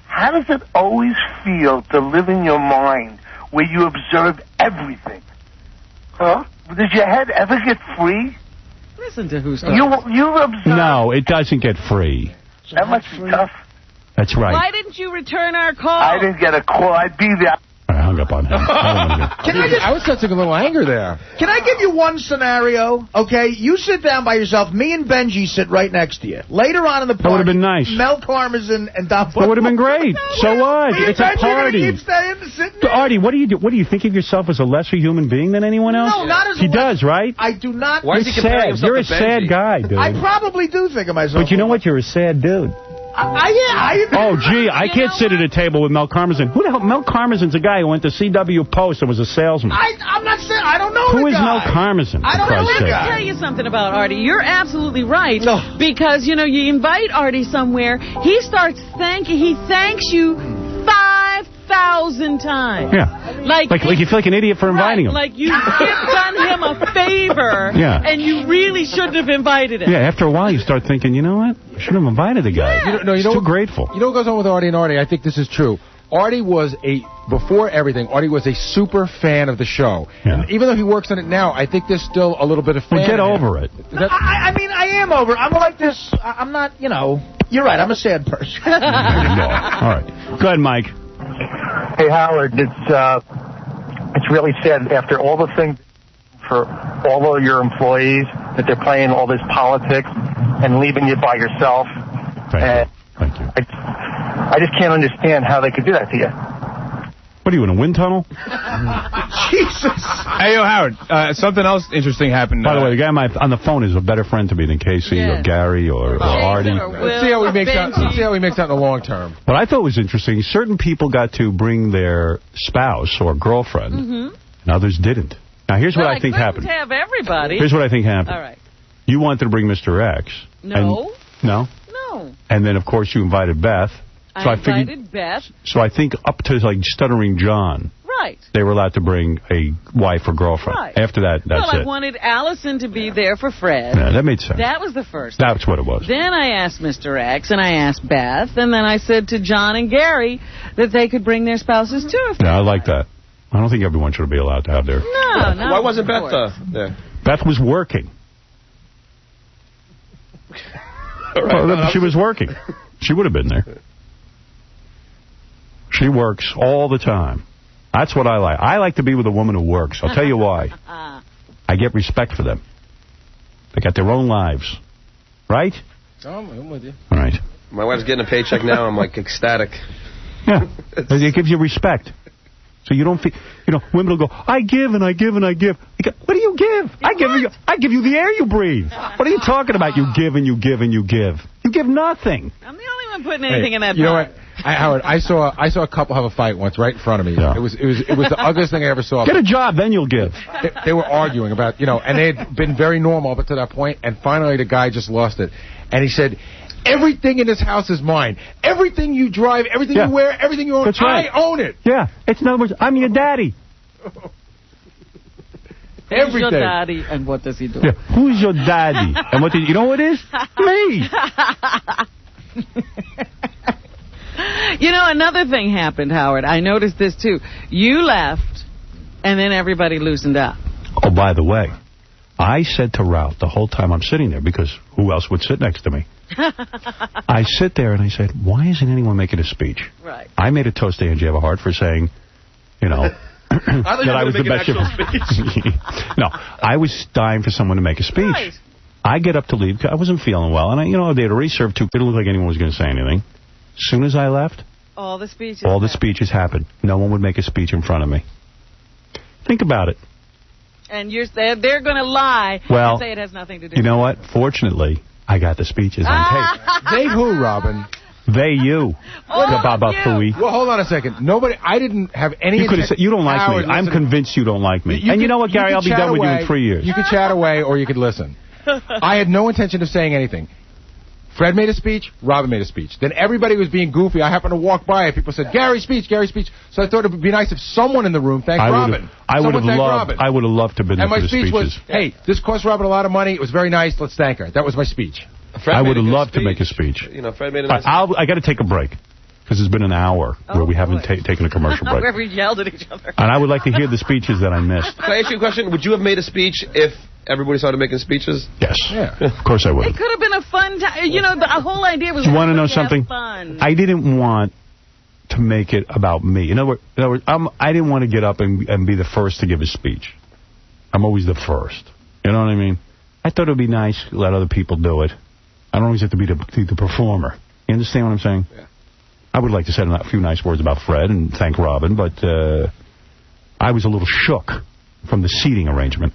How does it always feel to live in your mind where you observe everything? Huh? Does your head ever get free? Listen to who's talking. You observe... No, it doesn't get free. That must be tough. That's right. Why didn't you return our call? I didn't get a call. I'd be there. I hung up on him. I was sensing a little anger there. Can I give you one scenario? Okay, you sit down by yourself. Me and Benji sit right next to you. Later on in the party, that would have been nice. Mel Karmazin and Don. That would have been great. So what? It's a party. Keep staying, sitting there? Artie, what do you do? What do you think of yourself as a lesser human being than anyone else? No, not as he does, right? I do not. Why is he comparing himself to Benji? You're a sad guy, dude. I probably do think of myself. But you know what? You're a sad dude. Oh, gee, I can't sit at a table with Mel Karmazin. Who the hell? Mel Karmazin's a guy who went to CW Post and was a salesman. I'm not saying, I don't know Who the is guy. Mel Karmazin? I don't know. Let me tell you something about Artie. You're absolutely right. Because, you know, you invite Artie somewhere, he starts thanking, he thanks you 5,000 times. Yeah. Like you feel like an idiot for inviting him. Like you've done him a favor, and you really shouldn't have invited him. Yeah, after a while you start thinking, you know what? I shouldn't have invited the guy. Yeah. He's too grateful. You know what goes on with Artie and Artie? I think this is true. Artie was before everything, Artie was a super fan of the show. Yeah. And even though he works on it now, I think there's still a little bit of fan. Well, get over it. No, I mean, I am over it. I'm like this. I'm not, you know. You're right. I'm a sad person. All right. Go ahead, Mike. Hey, Howard, it's really sad after all the things for all of your employees that they're playing all this politics and leaving you by yourself. Thank you. I just can't understand how they could do that to you. What are you, in a wind tunnel? Jesus. Hey, Howard, something else interesting happened. By the way, the guy on the phone is a better friend to me than Casey or Gary or Artie. Let's see how he makes out. Let's see how he makes out in the long term. What I thought was interesting, certain people got to bring their spouse or girlfriend, and others didn't. Now, here's what I think happened. Have everybody. Here's what I think happened. All right. You wanted to bring Mr. X. No. No? No. And then, of course, you invited Beth. So I invited Beth. So I think up to, like, Stuttering John. Right. They were allowed to bring a wife or girlfriend. Right. After that, that's it. Well, I wanted Allison to be there for Fred. Yeah, that made sense. That was the first. That's what it was. Then I asked Mr. X, and I asked Beth, and then I said to John and Gary that they could bring their spouses, too. Yeah, I like that. I don't think everyone should be allowed to have their... No. Why wasn't Beth there? Beth was working. Well, she was working. She would have been there. She works all the time. That's what I like. I like to be with a woman who works. I'll tell you why. I get respect for them. They got their own lives. Right? I'm with you. All right. My wife's getting a paycheck now. I'm, like, ecstatic. Yeah. It gives you respect. So you don't feel, you know, women will go, I give and I give and I give. What do you give? I give you the air you breathe. What are you talking about? You give and you give and you give. You give nothing. I'm the only one putting anything in that You know pot. what? Howard, I saw a couple have a fight once right in front of me. Yeah. It was the ugliest thing I ever saw. Get a job, then you'll give. They were arguing about, you know, and they had been very normal up to that point, and finally the guy just lost it. And he said, everything in this house is mine. Everything you drive, everything you wear, everything you own, That's right. I own it. Yeah. It's in other words, I'm your daddy. Who's your daddy, and what does he do? Yeah. Who's your daddy? And what you know what it is? Me. You know, another thing happened, Howard. I noticed this, too. You left, and then everybody loosened up. Oh, by the way, I said to Ralph the whole time I'm sitting there, because who else would sit next to me? I sit there and I said, why isn't anyone making a speech? Right. I made a toast to Angie Everhart for saying, you know, that I was the best speech. No, I was dying for someone to make a speech. Right. I get up to leave. I wasn't feeling well, and they had already served two. It didn't look like anyone was going to say anything. As soon as I left, all the speeches happened. No one would make a speech in front of me. Think about it. And they're going to lie and say it has nothing to do with it. You know what? Fortunately, I got the speeches on tape. Dave who, Robin? You. Baba Fooey. Well, hold on a second. I didn't have any... You could have said, you don't like me. I'm convinced you don't like me. And you know what, Gary? I'll be done with you in 3 years. You could chat away or you could listen. I had no intention of saying anything. Fred made a speech, Robin made a speech. Then everybody was being goofy. I happened to walk by and people said, Gary's speech, Gary's speech. So I thought it would be nice if someone in the room thanked Robin. I would have loved to have been there for the speeches. And my speech was, hey, this cost Robin a lot of money. It was very nice. Let's thank her. That was my speech. I would have loved to make a speech. You know, Fred made a nice speech. I got to take a break. Because it's been an hour where we haven't taken a commercial break. Where we yelled at each other. And I would like to hear the speeches that I missed. Can I ask you a question? Would you have made a speech if everybody started making speeches? Yes. Yeah. Of course I would. It could have been a fun time. You know, the whole idea was... You want to know something? Fun. I didn't want to make it about me. In other words, I didn't want to get up and be the first to give a speech. I'm always the first. You know what I mean? I thought it would be nice to let other people do it. I don't always have to be the performer. You understand what I'm saying? Yeah. I would like to say a few nice words about Fred and thank Robin, but I was a little shook from the seating arrangement.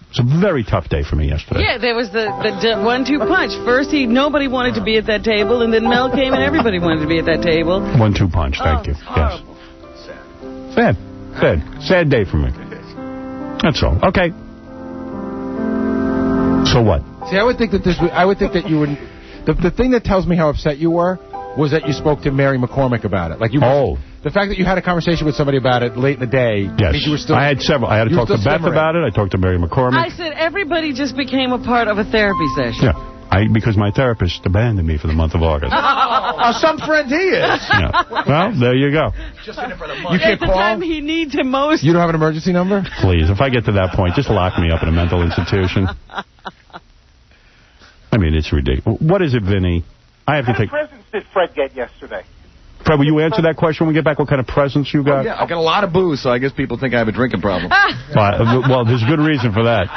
It's a very tough day for me yesterday. Yeah, there was the 1-2 punch. First, nobody wanted to be at that table, and then Mel came and everybody wanted to be at that table. 1-2 punch, thank you. Yes. Sad day for me. That's all. Okay. So what? See, I would think that you would... The thing that tells me how upset you were was that you spoke to Mary McCormick about it. The fact that you had a conversation with somebody about it late in the day. Yes. You were still, I had several. I had to talk to Beth about it. I talked to Mary McCormick. I said everybody just became a part of a therapy session. Yeah. Because my therapist abandoned me for the month of August. Some friend he is. Yeah. Well, there you go. Just in it for the month. You can't call? At the time he needs him most. You don't have an emergency number? Please, if I get to that point, just lock me up in a mental institution. I mean, it's ridiculous. What is it, Vinny? I have to take... What presents did Fred get yesterday? Fred, will you answer that question when we get back? What kind of presents you got? Yeah, I got a lot of booze, so I guess people think I have a drinking problem. Well, there's a good reason for that.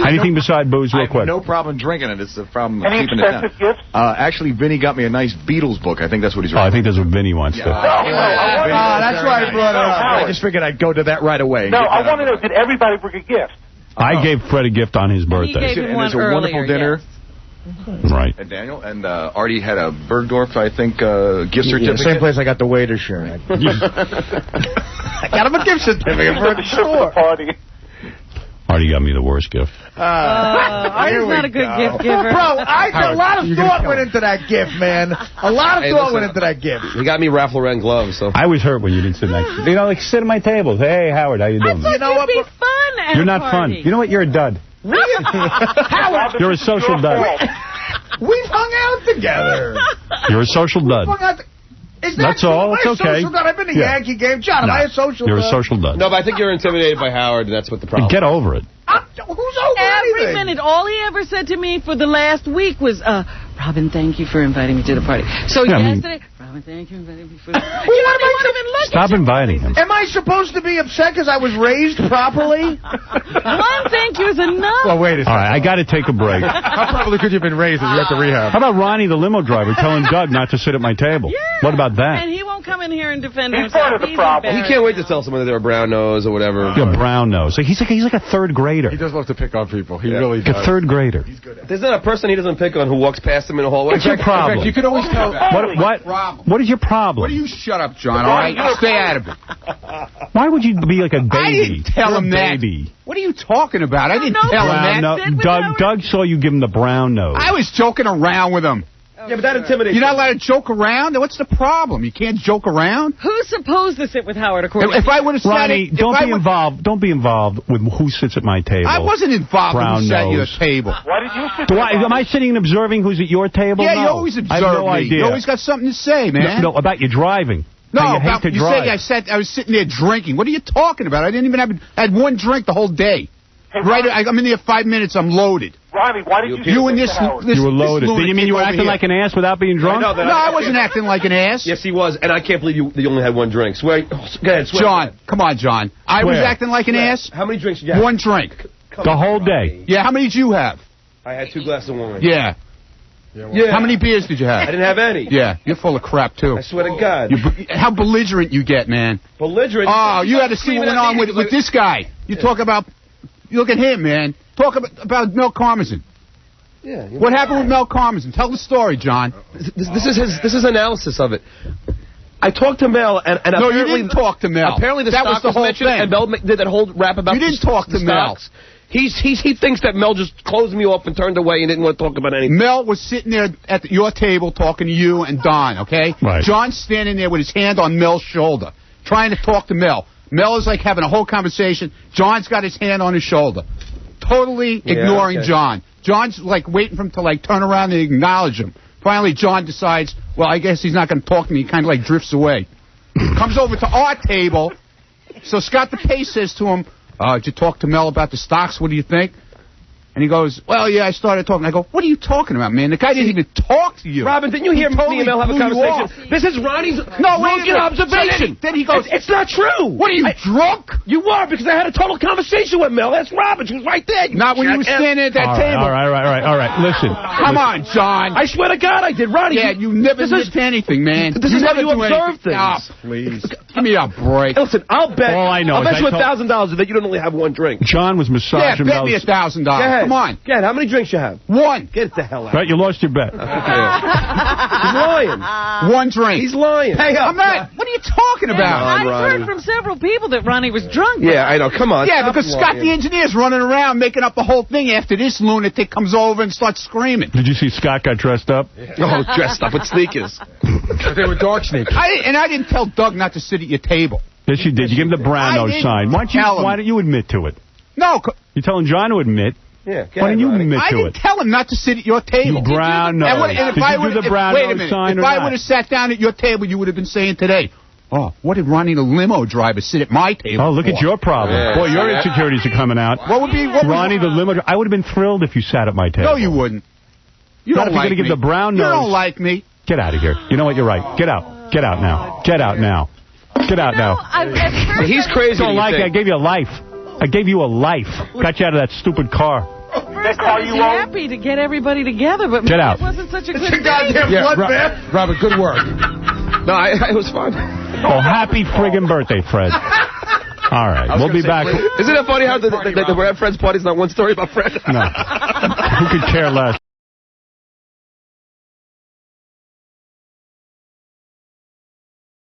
Anything beside booze, real quick? I have no problem drinking it. It's the problem of Any keeping it down. gifts? Actually, Vinny got me a nice Beatles book. I think that's what he's I think that's what Vinny wants to. That's why I brought it up. I just figured I'd go to that right away. No, I want to know, did everybody bring a gift? I gave Fred a gift on his birthday. He gave him one a wonderful dinner. Yes. Right. And Daniel, and Artie had a Bergdorf, I think, gift certificate. Same place I got the waiter shirt. I got him a gift certificate for the store. Artie got me the worst gift. Artie's not a good gift giver. Bro, a lot of thought went into that gift, man. A lot of thought went into that gift. He got me Ralph Lauren gloves. So I was hurt when you didn't sit next. Sit at my table. Say, hey, Howard, how you doing? I thought you'd be fun at You're not fun. You know what? You're a dud. Howard, you're a social dud. We've hung out together. You're a social dud. That's all. It's okay. I've been to Yankee game. John, am I a social dud? You're a social dud. No, but I think you're intimidated by Howard, and that's what the problem is. Get over it. Who's over Every minute. All he ever said to me for the last week was, Robin, thank you for inviting me to the party. So yesterday, Robin, thank you for inviting me for the party. Stop inviting him. Am I supposed to be upset because I was raised properly? One thank you is enough. Well, wait a second. All right, I got to take a break. How properly could you have been raised if you went to rehab? How about Ronnie, the limo driver, telling Doug not to sit at my table? Yeah. What about that? And he won't come in here and defend He's himself. part of the problem. He can't wait to tell someone that they're a brown nose or whatever. Yeah, brown nose. He's like a third grader. He does love to pick on people. He really does. Like a third grader. There's not a person he doesn't pick on who walks past him in the hallway. What's your problem? You could always tell. What is your problem? What do you shut up, John? All right, stay out of it. Why would you be like a baby? I didn't tell him that. Baby. What are you talking about? I didn't tell him that. Doug saw you give him the brown nose. I was joking around with him. Yeah, but that intimidates. You're not allowed to joke around? What's the problem? You can't joke around? Who's supposed to sit with Howard according If I would have said Ronnie, don't be involved with who sits at my table. I wasn't involved with who sat at your table. Why did you sit am I sitting and observing who's at your table? Yeah, no. you always observe I have no me. idea. You always got something to say, man. No, about your driving. No, you hate to you drive. said I was sitting there drinking. What are you talking about? I didn't even had one drink the whole day. Hey, I'm in there 5 minutes. I'm loaded. Ronnie, why did you and this you were loaded. Did you mean you were acting like an ass without being drunk? No, I wasn't acting like an ass. Yes, he was, and I can't believe you only had one drink. Swear. Go ahead, swear. John, come on, John. I was acting like an ass? How many drinks did you have? One drink. The whole day? Yeah, how many did you have? I had 2 glasses of wine. Yeah. How many beers did you have? I didn't have any. Yeah, you're full of crap, too. I swear to God. How belligerent you get, man. Belligerent? Oh, you had to see what went on with this guy. You talk about... You look at him, man. Talk about Mel Karmazin. Yeah. What happened with Mel Karmazin? Tell the story, John. This is his analysis of it. I talked to Mel, and no, apparently... you didn't talk to Mel. Apparently the stock was mentioned, and Mel did that whole rap about you didn't talk to Mel. He thinks that Mel just closed me off and turned away and didn't want to talk about anything. Mel was sitting there at your table talking to you and Don, okay? Right. John's standing there with his hand on Mel's shoulder, trying to talk to Mel. Mel is like having a whole conversation. John's got his hand on his shoulder. Totally ignoring John. John's like waiting for him to like turn around and acknowledge him. Finally, John decides, well, I guess he's not going to talk to me. He kind of like drifts away. Comes over to our table. So Scott DePace says to him, did you talk to Mel about the stocks? What do you think? And he goes, well, yeah, I started talking. I go, what are you talking about, man? The guy didn't even talk to you. Robin, didn't you hear me and Mel have a conversation? This is Ronnie's drunken observation. Then he goes, it's not true. What are you, drunk? You are, because I had a total conversation with Mel. That's Robin. She was right there. Not when you were standing at that table. All right. Listen. Come on, John. I swear to God I did. Ronnie. Yeah, you never did anything, man. This is how you observe things. Oh, please. Give me a break. Listen, I'll bet. All I know I'll bet you $1,000 that you don't only have one drink. John was massaging bet me $1,000. Come on. Go ahead. How many drinks you have? One. Get the hell out. Right, you lost your bet. He's lying. One drink. He's lying. Hey, I'm not. What are you talking about? I've heard from several people that Ronnie was drunk. Yeah, I know. Come on. Yeah, because Scott the engineer's running around making up the whole thing after this lunatic comes over and starts screaming. Did you see Scott got dressed up? Oh, dressed up with sneakers. They were dark sneakers. I didn't tell Doug not to sit at your table. Yes, you did. You gave him the brown nose sign. Why don't you admit to it? No. You're telling John to admit. Yeah, why didn't you admit to it? I didn't tell him not to sit at your table. You brown nose. Did you do the brown nose sign or not? If I would have sat down at your table, you would have been saying today, oh, what did Ronnie the limo driver sit at my table Oh, look at your problem. Yeah. Boy, your insecurities are coming out. What would be... Ronnie the limo driver. I would have been thrilled if you sat at my table. No, you wouldn't. You not don't if like you're going to give me. the brown nose. You don't like me. Get out of here. You know what? You're right. Get out. Get out now. Get out now. Get out now. He's crazy. Don't like it. I gave you a life. I gave you a life. Got you out of that stupid car. First, I was happy to get everybody together, but maybe it wasn't such a good thing. Robert, good work. No, it was fun. Oh, happy friggin' birthday, Fred. All right, we'll be back. Isn't it funny how the Fred's party's not one story about Fred? No. Who could care less?